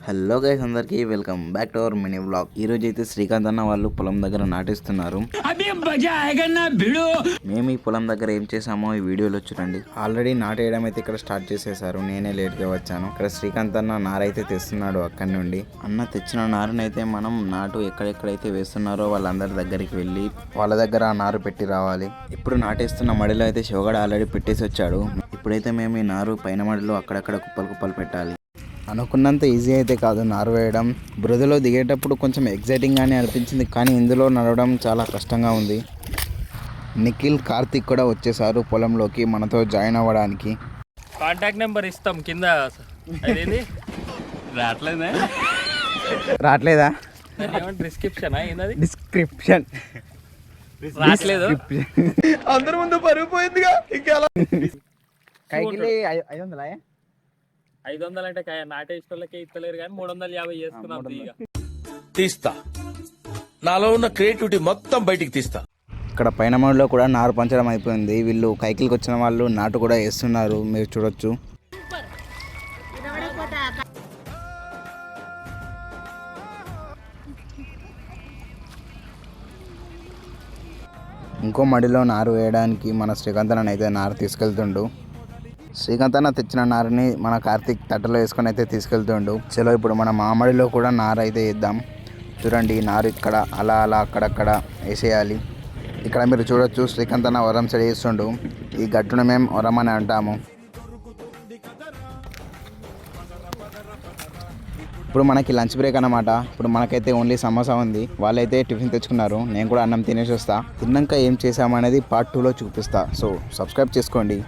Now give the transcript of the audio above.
Hello guys, అందరికీ welcome back to our mini vlog. ఈ రోజు అయితే శ్రీకాంత్ అన్న వాళ్ళు పొలం దగ్గర నాటిస్తున్నారు. మేము ఈ పొలం దగ్గర ఏం చేసామో ఈ వీడియోలో చూడండి. ఆల్రెడీ నాటేయడం అయితే ఇక్కడ స్టార్ట్ చేసేసారు. నేనే లేట్ గా వచ్చాను. ఇక్కడ శ్రీకాంత్ అన్న నారైతే తెస్తున్నాడు అక్కడి నుండి. అన్న తెచ్చిన నారునైతే మనం నాటు ఎక్కడెక్కడైతే వేస్తున్నారో వాళ్ళందరి దగ్గరికి వెళ్ళి వాళ్ళ దగ్గర ఆ నారు పెట్టి రావాలి. ఇప్పుడు నాటేస్తున్న మడిలో అయితే శివగడ ఆల్రెడీ పెట్టేసి వచ్చాడు. ఇప్పుడైతే మేము ఈ నారు పైన మడిలో అక్కడక్కడ కుప్పలు కుప్పలు పెట్టాలి. అనుకున్నంత ఈజీ అయితే కాదు నారు వేయడం. బురదలో దిగేటప్పుడు కొంచెం ఎగ్జైటింగ్గానే అనిపించింది, కానీ ఇందులో నడవడం చాలా కష్టంగా ఉంది. నిఖిల్, కార్తిక్ కూడా వచ్చేసారు పొలంలోకి మనతో జాయిన్ అవ్వడానికి. కాంటాక్ట్ నెంబర్ ఇస్తాం కింద. రావట్లేదా? డిస్క్రిప్షన్ రావట్లేదు. అందరి ముందు పరిగిపోయిందిగా. కైకిలి 500 500 అంటే నాటేసుకోళ్ళకే ఇస్తలేరు కానీ 350 చేసుకున్నాం. తీస్తా, నాలో ఉన్న క్రియేటివిటీ మొత్తం బయటికి తీస్తా. ఇక్కడ పైన మడిలో కూడా నారు పంచడం అయిపోయింది. వీళ్ళు కైకిలికి వచ్చిన వాళ్ళు నాటు కూడా వేస్తున్నారు, మీరు చూడొచ్చు. ఇంకో మడిలో నారు వేయడానికి మన శ్రీకాంత్ అన్న అయితే నారు తీసుకెళ్తుండు. శ్రీకాంత్ అన్న తెచ్చిన నారుని మన కార్తిక్ తట్టలో వేసుకొని అయితే తీసుకెళ్తుండు. చలో ఇప్పుడు మన మామిడిలో కూడా నారు అయితే వేద్దాం. చూడండి, ఈ నారు ఇక్కడ అలా అలా అక్కడక్కడ వేసేయాలి. ఇక్కడ మీరు చూడొచ్చు, శ్రీకాంత్ అన్న వరం సరి చేస్తుండు. ఈ గట్టును మేము వరం అని అంటాము. ఇప్పుడు మనకి లంచ్ బ్రేక్ అన్నమాట. ఇప్పుడు మనకైతే ఓన్లీ సమోసా ఉంది. వాళ్ళైతే టిఫిన్ తెచ్చుకున్నారు. నేను కూడా అన్నం తినేసి వస్తా. తిన్నాక ఏం చేసామనేది పార్ట్ 2లో చూపిస్తా. సో సబ్స్క్రైబ్ చేసుకోండి.